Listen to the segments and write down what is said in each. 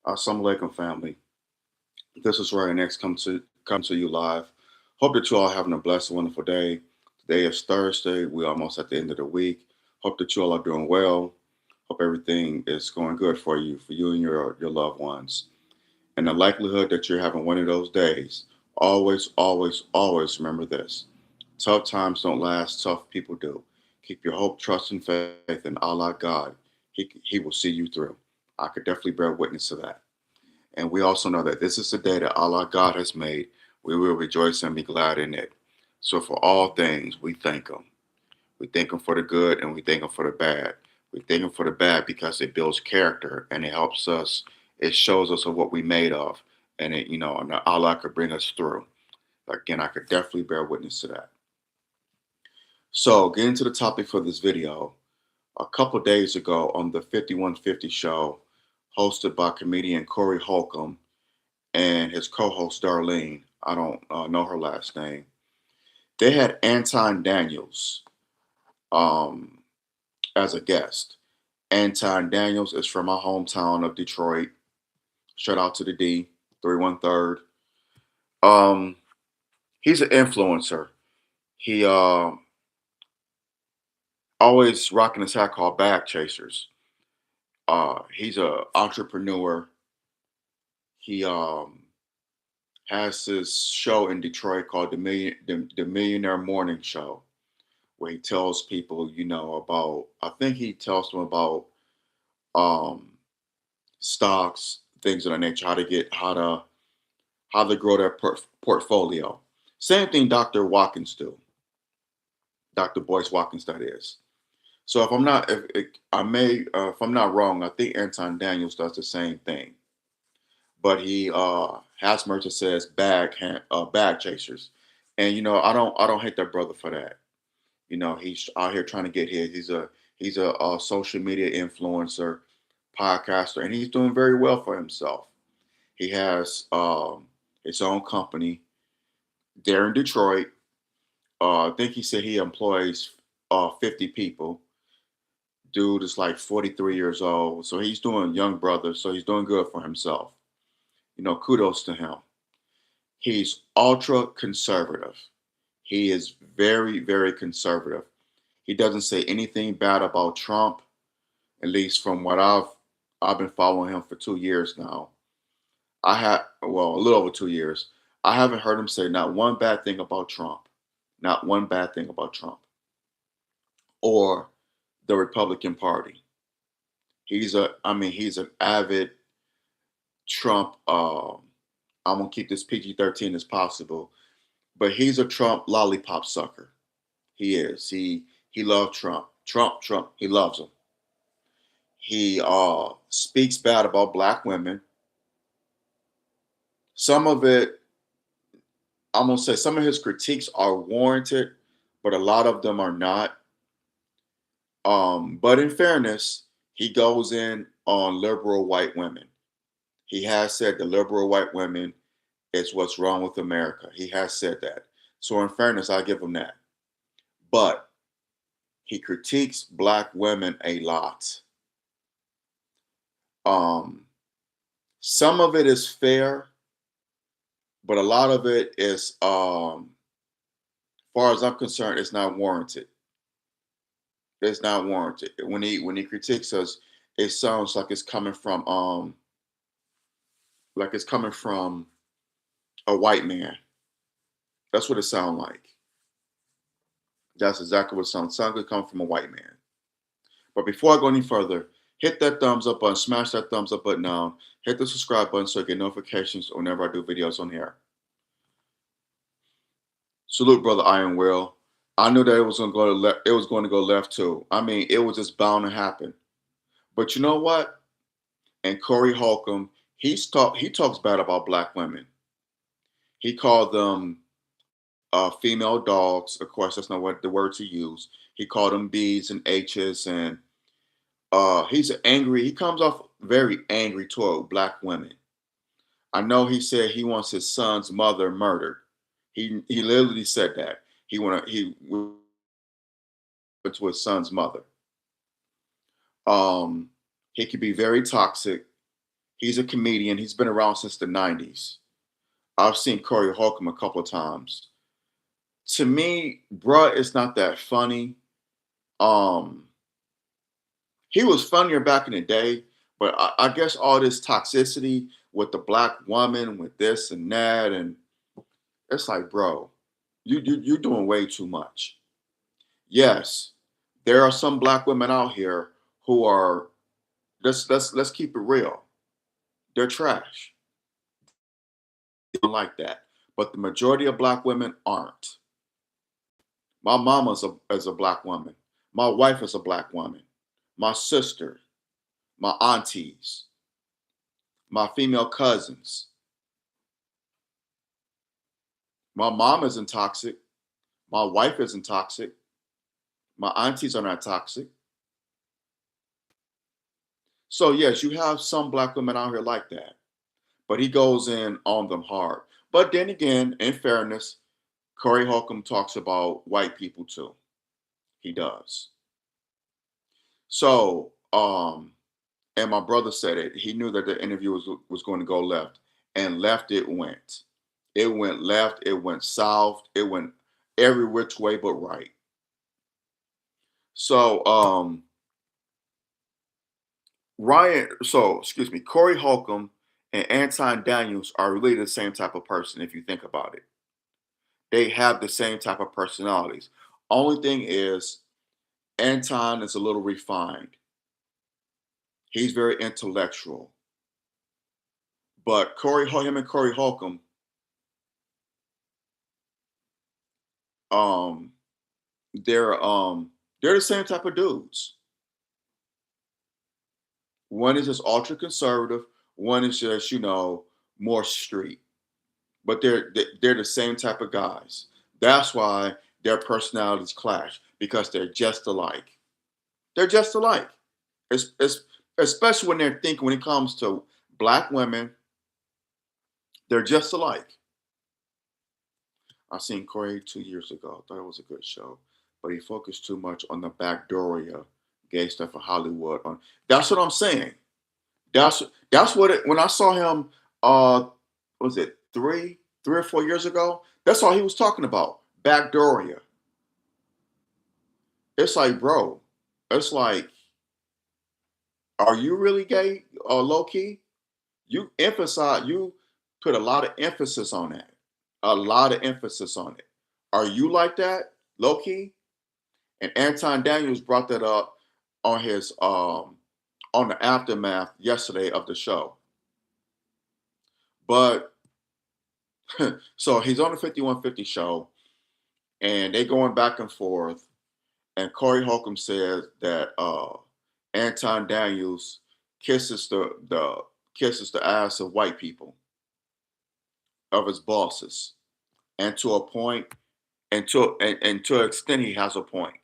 Assalamu alaikum, family. This is Ray Next come to you live. Hope that you all having a blessed, wonderful day. Today is Thursday. We're almost at the end of the week. Hope that you all are doing well. Hope everything is going good for you and your loved ones. And the likelihood that you're having one of those days, always remember this. Tough times don't last, tough people do. Keep your hope, trust, and faith in Allah God. He will see you through. I could definitely bear witness to that. And we also know that this is the day that Allah God has made. We will rejoice and be glad in it. So for all things, we thank Him. We thank Him for the good and we thank Him for the bad. We thank Him for the bad because it builds character and it helps us. It shows us of what we made of, and and Allah could bring us through. Again, I could definitely bear witness to that. So, getting to the topic for this video, a couple days ago on the 5150 show, hosted by comedian Corey Holcomb and his co-host Darlene. I don't know her last name. They had Anton Daniels um, as a guest. Anton Daniels is from my hometown of Detroit. Shout out to the D, 313rd. Um, he's an influencer. He always rocking his hat called Bag Chasers. He's a entrepreneur. He has this show in Detroit called the Millionaire Morning Show, where he tells people, about. I think he tells them about um, stocks, things of that nature, how to grow their portfolio. Same thing Dr. Watkins do, Dr. Boyce Watkins, that is. So if I'm not, if I may, if I'm not wrong, I think Anton Daniels does the same thing, but he has merch that says bag chasers, and I don't hate that brother for that. He's out here trying to get his. He's a social media influencer, podcaster, and he's doing very well for himself. He has his own company there in Detroit. I think he said he employs 50 people. Dude is like 43 years old, so he's doing young brother, so he's doing good for himself. Kudos to him. He's ultra conservative. He is very, very conservative. He doesn't say anything bad about Trump, at least from what I've been following him for 2 years now. A little over 2 years. I haven't heard him say not one bad thing about Trump, not one bad thing about Trump or the Republican Party. He's an avid Trump. I'm gonna keep this PG-13 as possible, but he's a Trump lollipop sucker. He is. He loves Trump. Trump. He loves him. He speaks bad about black women. Some of it, I'm gonna say, some of his critiques are warranted, but a lot of them are not. But in fairness, he goes in on liberal white women. He has said the liberal white women is what's wrong with America. He has said that. So in fairness, I give him that. But he critiques black women a lot. Um, some of it is fair, but a lot of it is, far as I'm concerned, it's not warranted. It's not warranted. When he critiques us, it sounds like it's coming from a white man. That's what it sounds like. That's exactly what it sounds. It sounds like it coming from a white man. But before I go any further, hit that thumbs up button, smash that thumbs up button down, hit the subscribe button so you get notifications whenever I do videos on here. Salute, brother Iron Will. I knew that it was going to go left too. I mean, it was just bound to happen. But you know what? And Corey Holcomb, he talks bad about black women. He called them female dogs. Of course, that's not what the word to use. He called them B's and H's, and he's angry. He comes off very angry toward black women. I know he said he wants his son's mother murdered. He literally said that he went to his son's mother. He could be very toxic. He's a comedian. He's been around since the 90s. I've seen Corey Holcomb a couple of times. To me, bruh, it's not that funny. Um, he was funnier back in the day, but I guess all this toxicity with the black woman, with this and that, and it's like, bro, you're doing way too much. Yes, there are some black women out here who are, let's keep it real. They're trash. They don't like that. But the majority of black women aren't. My mama's is a black woman. My wife is a black woman. My sister, my aunties, my female cousins. My mom isn't toxic. My wife isn't toxic. My aunties are not toxic. So yes, you have some black women out here like that, but he goes in on them hard. But then again, in fairness, Corey Holcomb talks about white people too. He does. So, and my brother said it. He knew that the interview was going to go left, and left it went. It went left. It went south. It went every which way but right. So, excuse me, Corey Holcomb and Anton Daniels are really the same type of person if you think about it. They have the same type of personalities. Only thing is, Anton is a little refined. He's very intellectual. But him and Corey Holcomb, um, they're the same type of dudes. One is just ultra conservative. One is just more street. But they're the same type of guys. That's why their personalities clash because they're just alike. They're just alike. It's especially when they're thinking when it comes to black women, they're just alike. I seen Corey 2 years ago. I thought it was a good show, but he focused too much on the backdooria gay stuff in Hollywood. That's what I'm saying. That's what it. When I saw him, was it 3 or 4 years ago? That's all he was talking about. Backdooria. It's like, bro. It's like, are you really gay or low key? You put a lot of emphasis on that. A lot of emphasis on it. Are you like that, low key? And Anton Daniels brought that up on his on the aftermath yesterday of the show. But so he's on the 5150 show, and they going back and forth. And Corey Holcomb says that Anton Daniels kisses the ass of white people, of his bosses, and to a point, and to an extent, he has a point.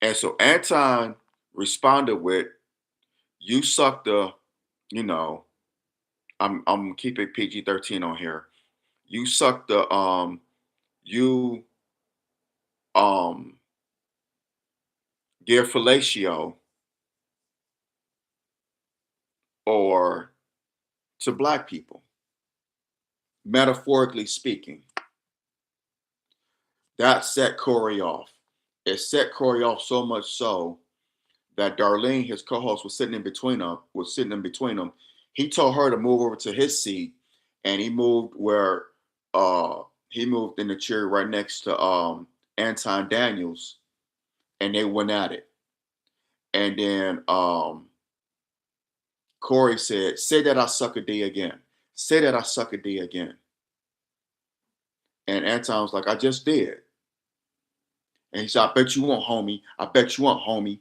And so Anton responded with, "You suck the, you know, I'm keeping PG-13 on here. You suck the you give fellatio or to black people, metaphorically speaking." That set Corey off. It set Corey off so much so that Darlene, his co-host, was sitting in between them. He told her to move over to his seat, and he moved in the chair right next to Anton Daniels, and they went at it. And then Corey said, "Say that I suck a D again. Say that I suck a D again." And Anton was like, "I just did." And he said, "I bet you won't, homie. I bet you won't, homie."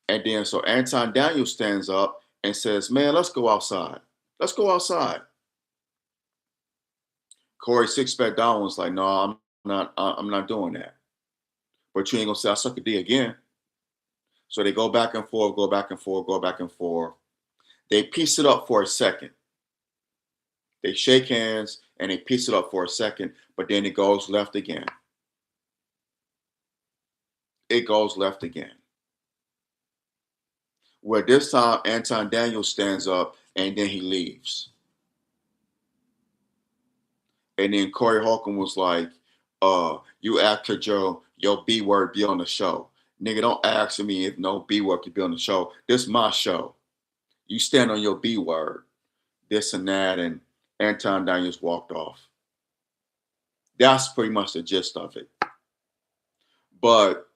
And then so Anton Daniels stands up and says, "Man, let's go outside. Let's go outside." Corey Six-Pack Down was like, "No, I'm not doing that. But you ain't gonna say I suck a D again." So they go back and forth, go back and forth, go back and forth. They piece it up for a second. They shake hands and they piece it up for a second, but then it goes left again. It goes left again. Where this time Anton Daniels stands up and then he leaves. And then Corey Holcomb was like, you asked your B word be on the show. Nigga, don't ask me if no B word could be on the show. This my show. You stand on your B word. This and that. And Anton Daniels walked off. That's pretty much the gist of it. But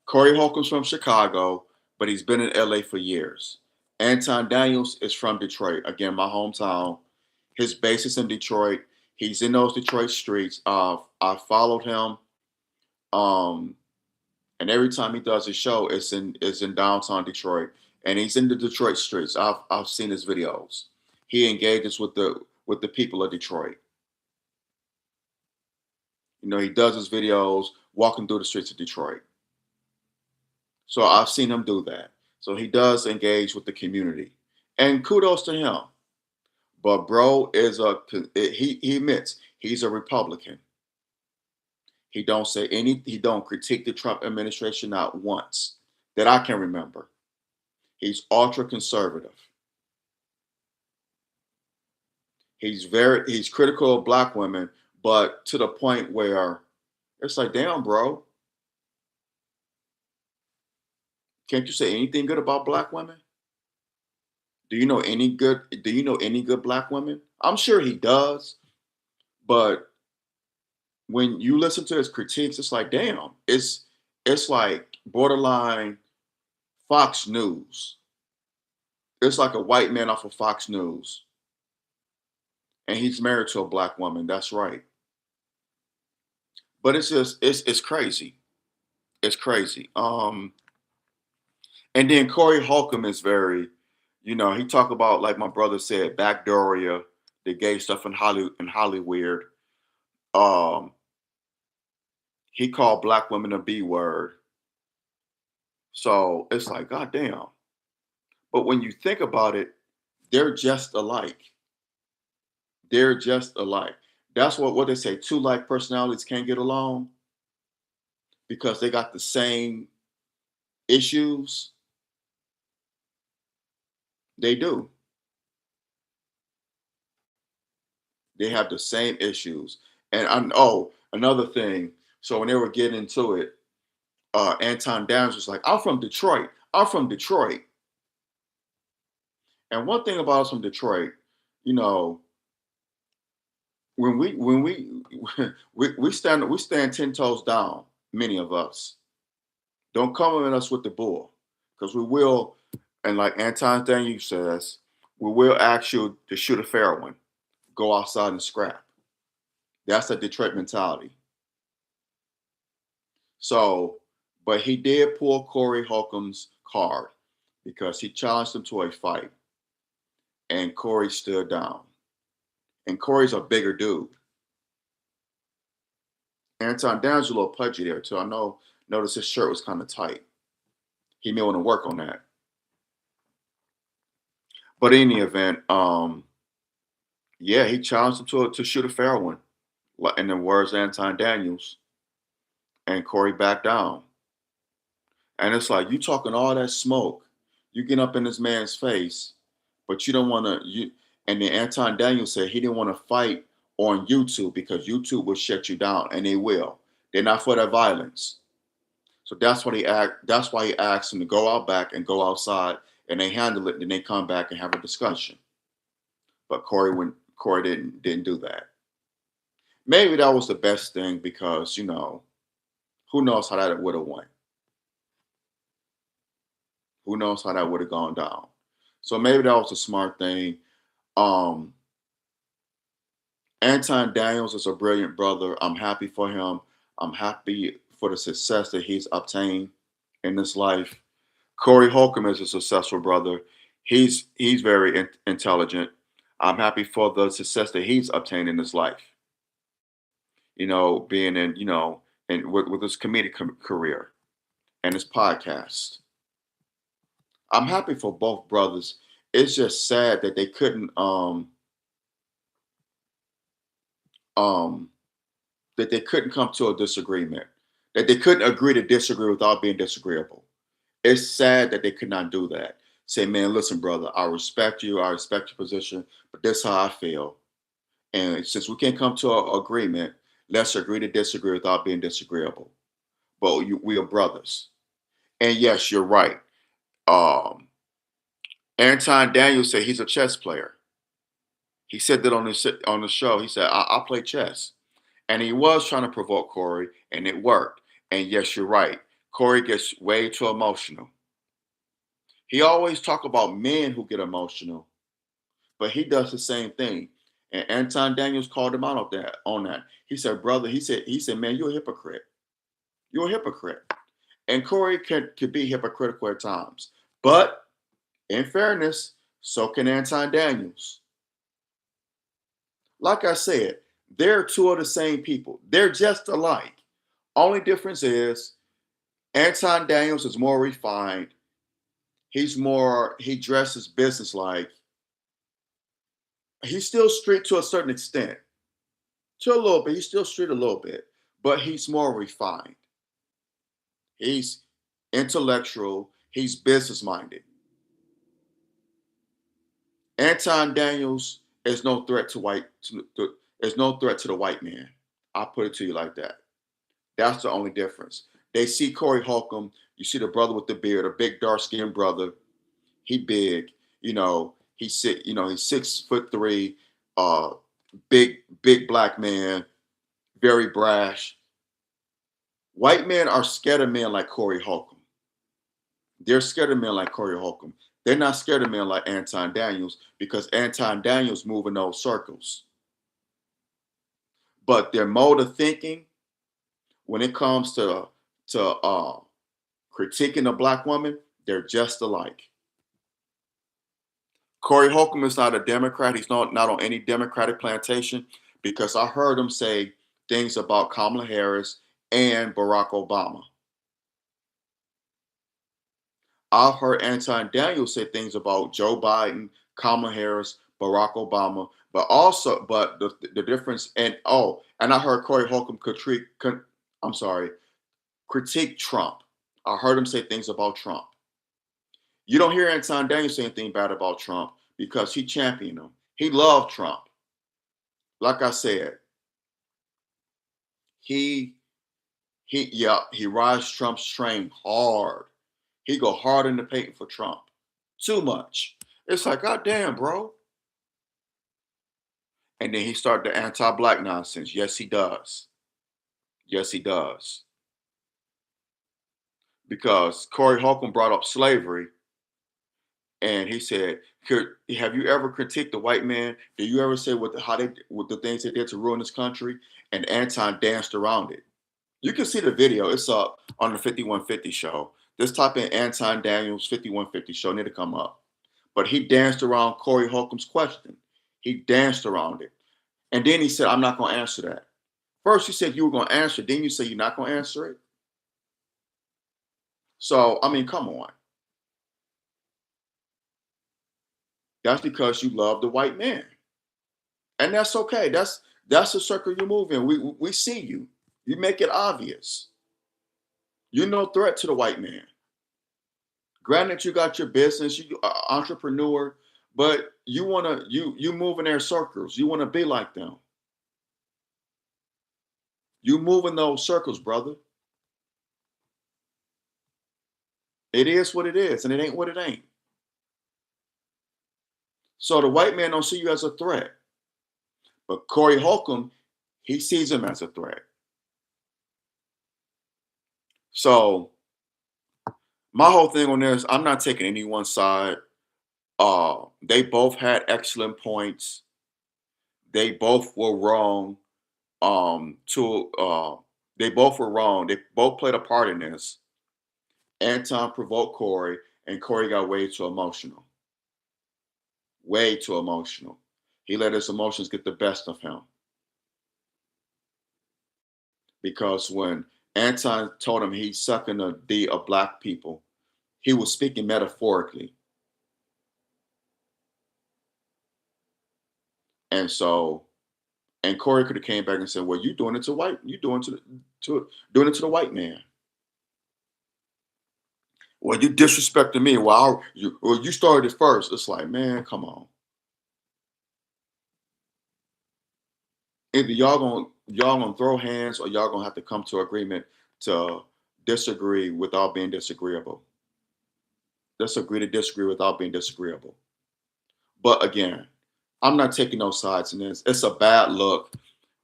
Corey Holcomb's from Chicago, but he's been in LA for years. Anton Daniels is from Detroit. Again, my hometown. His base is in Detroit. He's in those Detroit streets. I followed him. Um, and every time he does his show, it's in downtown Detroit. And he's in the Detroit streets. I've seen his videos. He engages with the people of Detroit. You know, he does his videos walking through the streets of Detroit. So I've seen him do that. So he does engage with the community. And kudos to him. But bro he admits he's a Republican. He don't critique the Trump administration not once that I can remember. He's ultra conservative. He's critical of black women, but to the point where it's like, damn, bro, can't you say anything good about black women? Do you know any good black women? I'm sure he does, but when you listen to his critiques, it's like, damn, it's like borderline Fox News. It's like a white man off of Fox News. And he's married to a black woman. That's right. But it's crazy. It's crazy. And then Corey Holcomb is very, he talk about, like my brother said, backdooria, the gay stuff in Hollywood. Um, he called black women a B word. So it's like, God damn. But when you think about it, they're just alike. They're just alike. That's what they say. Two like personalities can't get along because they got the same issues. They do. They have the same issues. And another thing. So when they were getting into it, Anton Downs was like, "I'm from Detroit. I'm from Detroit." And one thing about us from Detroit, you know, when we we stand 10 toes down. Many of us don't come at us with the bull, because we will. And like Anton Daniel says, we will ask you to shoot a fair one, go outside and scrap. That's a Detroit mentality. So, but he did pull Corey Holcomb's card because he challenged him to a fight, and Corey stood down. And Corey's a bigger dude. Anton Downs a little pudgy there too. Notice his shirt was kind of tight. He may want to work on that. But in the event, yeah, he challenged him to shoot a fair one. In the words of Anton Daniels, and Corey backed down. And it's like, you talking all that smoke, you get up in this man's face, but you don't want to. And then Anton Daniels said he didn't want to fight on YouTube because YouTube will shut you down, and they will. They're not for that violence. So that's why he asked him to go out back and go outside, and they handle it. Then they come back and have a discussion. But Corey didn't do that. Maybe that was the best thing because who knows how that would have went. Who knows how that would have gone down. So maybe that was a smart thing. Um, Anton Daniels is a brilliant brother. I'm happy for him. I'm happy for the success that he's obtained in this life. Corey Holcomb is a successful brother. He's very intelligent. I'm happy for the success that he's obtained in his life. Being and with his comedic career and his podcast. I'm happy for both brothers. It's just sad that they couldn't um that they couldn't come to a disagreement. That they couldn't agree to disagree without being disagreeable. It's sad that they could not do that. Say, man, listen, brother, I respect you, I respect your position, but this is how I feel. And since we can't come to an agreement, let's agree to disagree without being disagreeable. But we are brothers. And yes, you're right. Um, Anton Daniels said he's a chess player. He said that on the show. He said, I play chess. And he was trying to provoke Corey, and it worked. And yes, you're right. Corey gets way too emotional. He always talk about men who get emotional, but he does the same thing. And Anton Daniels called him out on that. He said, brother, he said, man, you're a hypocrite. You're a hypocrite. And Corey could be hypocritical at times. But in fairness, so can Anton Daniels. Like I said, they're two of the same people. They're just alike. Only difference is Anton Daniels is more refined. He dresses businesslike. He's still street to a certain extent. To a little bit. He's still street a little bit. But he's more refined. He's intellectual. He's business minded. Anton Daniels is no threat to is no threat to the white man. I'll put it to you like that. That's the only difference. They see Corey Holcomb. You see the brother with the beard, a big dark skinned brother. He big. He's 6'3", big black man, very brash. White men are scared of men like Corey Holcomb. They're scared of men like Corey Holcomb. They're not scared of men like Anton Daniels because Anton Daniels move in those circles. But their mode of thinking, when it comes to critiquing a black woman, they're just alike. Corey Holcomb is not a Democrat. He's not on any Democratic plantation because I heard him say things about Kamala Harris and Barack Obama. I've heard Anton Daniels say things about Joe Biden, Kamala Harris, Barack Obama, but the difference, and I heard Corey Holcomb critique Trump. I heard him say things about Trump. You don't hear Anton Daniels say anything bad about Trump because he championed him. He loved Trump. Like I said, he he rides Trump's train hard. He go hard in the paint for Trump. Too much. It's like, God damn, bro. And then he started the anti-black nonsense. Yes, he does. Yes, he does. Because Corey Holcomb brought up slavery, and he said, "Have you ever critiqued the white man? Do you ever say what the things they did to ruin this country?" And Anton danced around it. You can see the video. It's up on the 5150 show. Just type in Anton Daniels 5150 show. Need to come up. But he danced around Corey Holcomb's question. He danced around it. And then he said, I'm not going to answer that. First, you said you were going to answer it. Then you say you're not going to answer it. So, I mean, come on. That's because you love the white man. And that's okay. That's the circle you move in. We see you. You make it obvious. You're no threat to the white man. Granted, you got your business, you entrepreneur, but you move in their circles. You want to be like them. You move in those circles, brother. It is what it is, and it ain't what it ain't. So the white man don't see you as a threat. But Corey Holcomb, he sees him as a threat. So my whole thing on this, I'm not taking any one side. They both had excellent points. They both were wrong. To They both were wrong. They both played a part in this. Anton provoked Corey, and Corey got way too emotional. Way too emotional. He let his emotions get the best of him. Because when Anton told him he's sucking the D of black people, he was speaking metaphorically. And so, and Corey could have came back and said, "Well, you doing it to doing it to the white man." Well, you disrespecting me. Well, you started it first. It's like, man, come on. Either y'all gonna throw hands, or y'all gonna have to come to agreement to disagree without being disagreeable. Let's agree to disagree without being disagreeable. But again, I'm not taking no sides in this. It's a bad look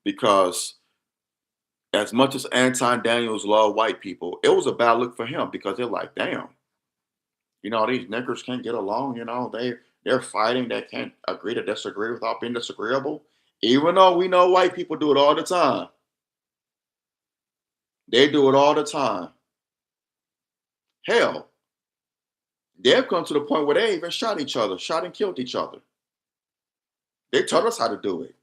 because as much as Anton Daniels loved white people, it was a bad look for him because they're like, damn, these niggers can't get along. They're fighting. They can't agree to disagree without being disagreeable. Even though we know white people do it all the time, they do it all the time. Hell, they've come to the point where they even shot each other, shot and killed each other. They taught us how to do it.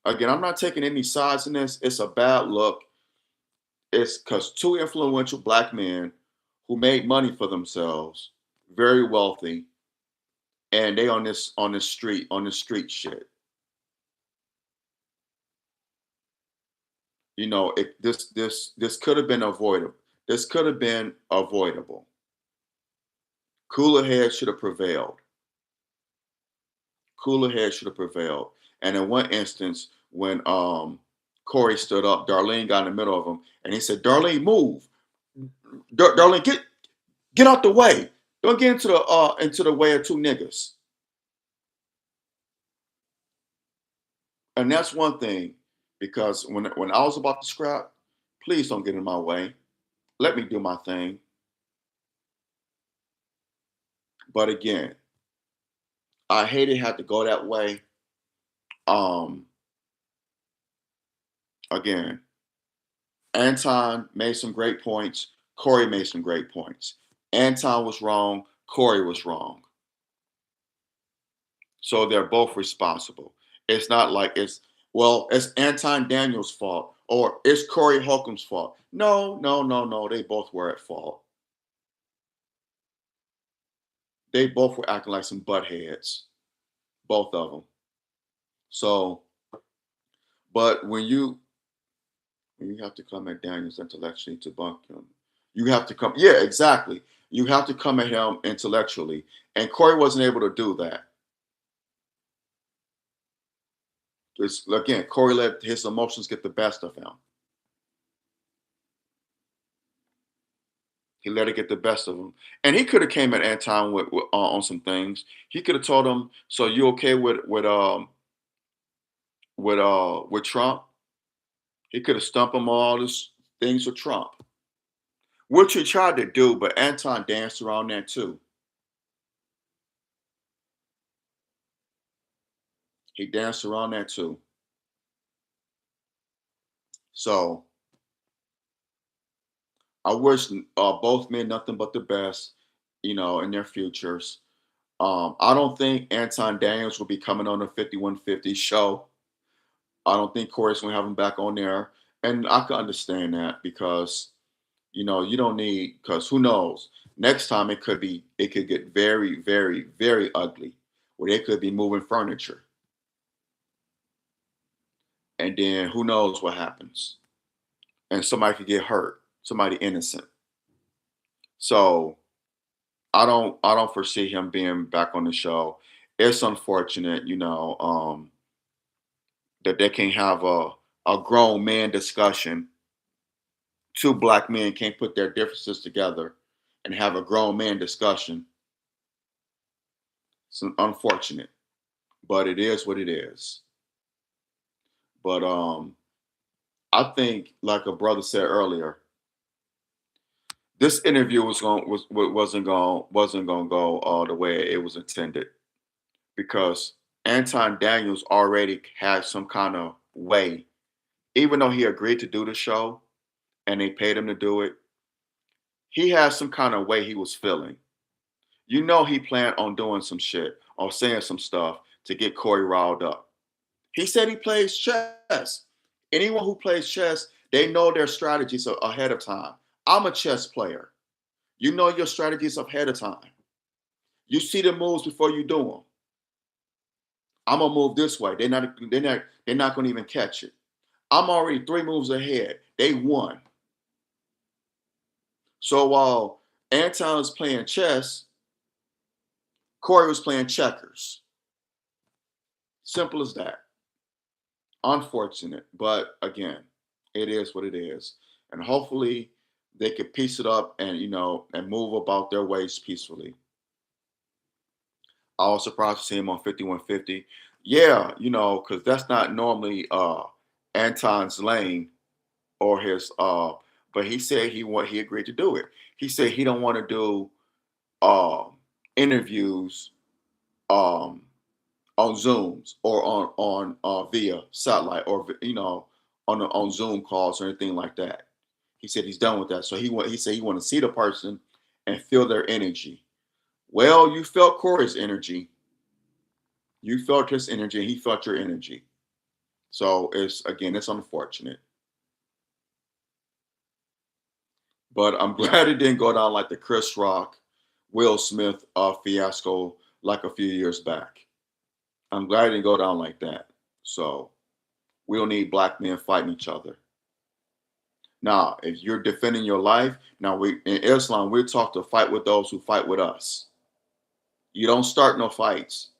Again, I'm not taking any sides in this. It's a bad look. It's because two influential black men who made money for themselves, very wealthy, and they on this street shit. This could have been avoidable. This could have been avoidable. Cooler heads should have prevailed. Cooler heads should have prevailed. And in one instance, when Corey stood up, Darlene got in the middle of him, and he said, "Darlene, move. Darlene, get out the way. Don't get into the way of two niggas." And that's one thing, because when I was about to scrap, please don't get in my way. Let me do my thing. But again, I hate it had to go that way. Um, Again, Anton made some great points. Corey made some great points. Anton was wrong. Corey was wrong. So they're both responsible. It's not like it's Anton Daniels' fault or it's Corey Holcomb's fault. No, no, no, no. They both were at fault. They both were acting like some butt heads, both of them. So, but when you have to come at Daniels intellectually to bunk him, you have to come. Yeah, exactly. You have to come at him intellectually, and Corey wasn't able to do that. It's, again, Corey let his emotions get the best of him. He let it get the best of him, and he could have came at Anton on some things. He could have told him, "So you okay with Trump?" He could have stumped him all these things with Trump, which he tried to do, but Anton danced around that too. He danced around that too. So I wish both men nothing but the best, in their futures. I don't think Anton Daniels will be coming on the 5150 show. I don't think Corey's gonna have him back on there, and I can understand that because you don't need, because who knows? Next time it could get very, very, very ugly, where they could be moving furniture, and then who knows what happens, and somebody could get hurt, somebody innocent. So I don't foresee him being back on the show. It's unfortunate, that they can't have a grown man discussion. Two black men can't put their differences together and have a grown man discussion. It's unfortunate, but it is what it is. But I think, like a brother said earlier, this interview wasn't going to go the way it was intended, because Anton Daniels already had some kind of way, even though he agreed to do the show and they paid him to do it. He had some kind of way he was feeling. He planned on doing some shit or saying some stuff to get Corey riled up. He said he plays chess. Anyone who plays chess, they know their strategies ahead of time. I'm a chess player. You know your strategies ahead of time. You see the moves before you do them. I'm gonna move this way. They're not gonna even catch it. I'm already three moves ahead. They won. So while Anton was playing chess, Corey was playing checkers. Simple as that. Unfortunate, but again, it is what it is. And hopefully they could piece it up and and move about their ways peacefully. I was surprised to see him on 5150. Yeah, because that's not normally Anton's lane or his but he said he agreed to do it. He said he don't want to do interviews um on Zooms or on via satellite or on Zoom calls or anything like that. He said he's done with that. So he said he want to see the person and feel their energy. Well, you felt Corey's energy. You felt his energy, and he felt your energy. So it's unfortunate. But I'm glad it didn't go down like the Chris Rock, Will Smith fiasco like a few years back. I'm glad it didn't go down like that. So we don't need black men fighting each other. Now, if you're defending your life, now we in Islam we're taught to fight with those who fight with us. You don't start no fights.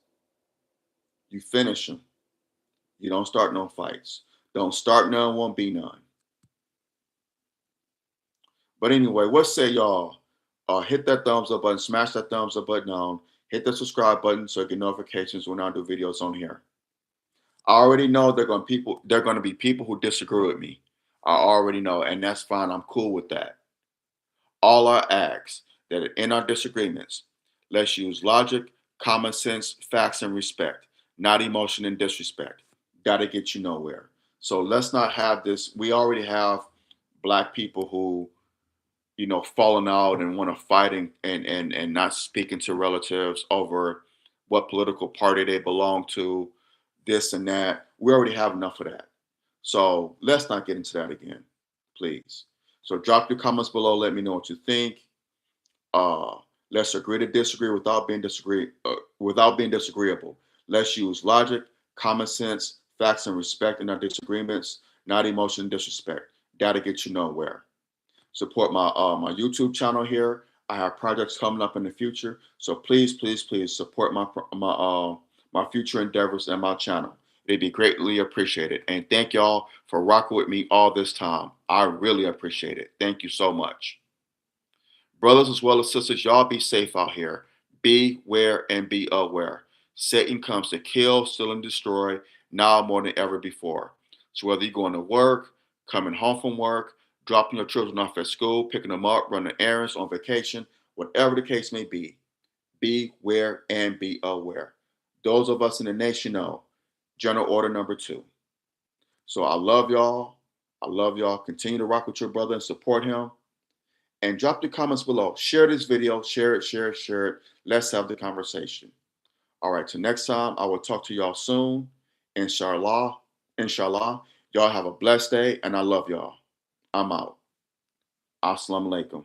You finish them. You don't start no fights. Don't start none, won't be none. But anyway, what say y'all? Hit that thumbs up button, smash that thumbs up button on, hit the subscribe button so you get notifications when I do videos on here. I already know they're gonna be people who disagree with me. I already know, and that's fine. I'm cool with that. All I ask that in our disagreements, let's use logic, common sense, facts, and respect, not emotion and disrespect. Gotta get you nowhere. So let's not have this. We already have black people who falling out and want to fight and not speaking to relatives over what political party they belong to, this and that. We already have enough of that. So let's not get into that again, please. So drop your comments below. Let me know what you think. Uh, let's agree to disagree without being disagreeable. Let's use logic, common sense, facts, and respect in our disagreements, not emotion and disrespect. That'll get you nowhere. Support my YouTube channel here. I have projects coming up in the future, so please, please, please support my future endeavors and my channel. It'd be greatly appreciated. And thank y'all for rocking with me all this time. I really appreciate it. Thank you so much. Brothers as well as sisters, y'all be safe out here. Beware and be aware. Satan comes to kill, steal, and destroy now more than ever before. So whether you're going to work, coming home from work, dropping your children off at school, picking them up, running errands, on vacation, whatever the case may be, beware and be aware. Those of us in the nation know General Order number 2. So I love y'all. I love y'all. Continue to rock with your brother and support him. And drop the comments below. Share this video. Share it, share it, share it. Let's have the conversation. All right, till next time, I will talk to y'all soon. Inshallah. Inshallah. Y'all have a blessed day, and I love y'all. I'm out. Assalamu alaikum.